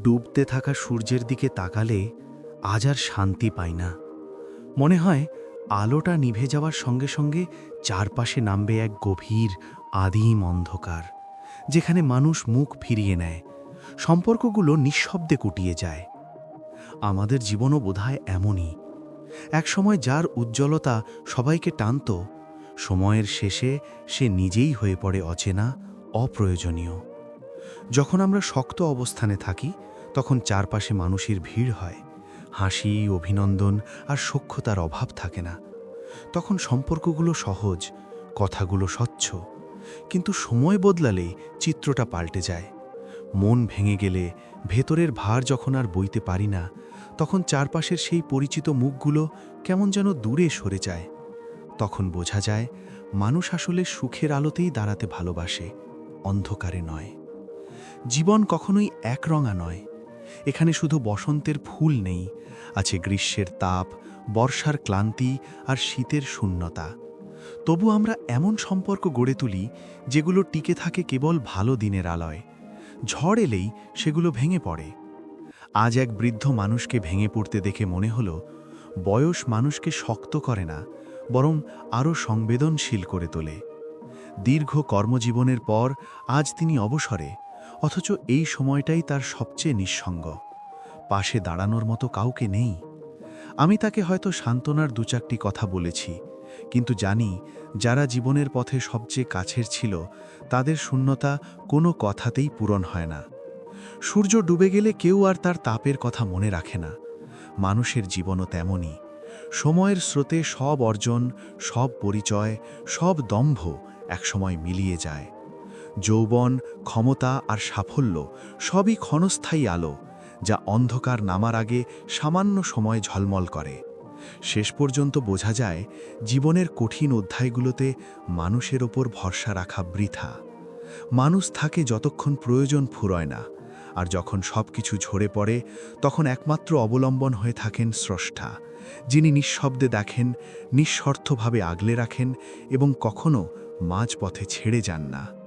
ডুবতে থাকা সূর্যের দিকে তাকালে আজ আর শান্তি পাই না। মনে হয় আলোটা নিভে যাওয়ার সঙ্গে সঙ্গে চারপাশে নামবে এক গভীর আদিম অন্ধকার, যেখানে মানুষ মুখ ফিরিয়ে নেয়, সম্পর্কগুলো নিঃশব্দে কুটিয়ে যায়। আমাদের জীবনও বোধহয় এমনই। একসময় যার উজ্জ্বলতা সবাইকে টানত, সময়ের শেষে সে নিজেই হয়ে পড়ে অচেনা, অপ্রয়োজনীয়। যখন আমরা শক্ত অবস্থানে থাকি, তখন চারপাশে মানুষের ভিড় হয়, হাসি, অভিনন্দন আর সখ্যতার অভাব থাকে না। তখন সম্পর্কগুলো সহজ, কথাগুলো স্বচ্ছ। কিন্তু সময় বদলালেই চিত্রটা পাল্টে যায়। মন ভেঙে গেলে, ভেতরের ভার যখন আর বইতে পারি না, তখন চারপাশের সেই পরিচিত মুখগুলো কেমন যেন দূরে সরে যায়। তখন বোঝা যায় মানুষ আসলে সুখের আলোতেই দাঁড়াতে ভালোবাসে, অন্ধকারে নয়। জীবন কখনোই একরঙা নয়। এখানে শুধু বসন্তের ফুল নেই, আছে গ্রীষ্মের তাপ, বর্ষার ক্লান্তি আর শীতের শূন্যতা। তবু আমরা এমন সম্পর্ক গড়ে তুলি যেগুলো টিকে থাকে কেবল ভালো দিনের আলোয়। ঝড় এলেই সেগুলো ভেঙে পড়ে। আজ এক বৃদ্ধ মানুষকে ভেঙে পড়তে দেখে মনে হলো, বয়স মানুষকে শক্ত করে না, বরং আরও সংবেদনশীল করে তোলে। দীর্ঘ কর্মজীবনের পর আজ তিনি অবসরে, অথচ এই সময়টাই তার সবচেয়ে নিঃসঙ্গ। পাশে দাঁড়ানোর মতো কাউকে নেই। আমি তাকে হয়তো সান্ত্বনার দু চারটি কথা বলেছি, কিন্তু জানি যারা জীবনের পথে সবচেয়ে কাছের ছিল, তাদের শূন্যতা কোনো কথাতেই পূরণ হয় না। সূর্য ডুবে গেলে কেউ আর তার তাপের কথা মনে রাখে না। মানুষের জীবনও তেমনই। সময়ের স্রোতে সব অর্জন, সব পরিচয়, সব দম্ভ একসময় মিলিয়ে যায়। যৌবন, ক্ষমতা আর সাফল্য সবই ক্ষণস্থায়ী আলো, যা অন্ধকার নামার আগে সামান্য সময় ঝলমল করে। শেষ পর্যন্ত বোঝা যায় জীবনের কঠিন অধ্যায়গুলোতে মানুষের ওপর ভরসা রাখা বৃথা। মানুষ থাকে যতক্ষণ প্রয়োজন ফুরোয় না, আর যখন সব কিছু ঝরে পড়ে, তখন একমাত্র অবলম্বন হয়ে থাকেন স্রষ্টা, যিনি নিঃশব্দে দেখেন, নিঃস্বার্থভাবে আগলে রাখেন এবং কখনো মাঝপথে ছেড়ে যান না।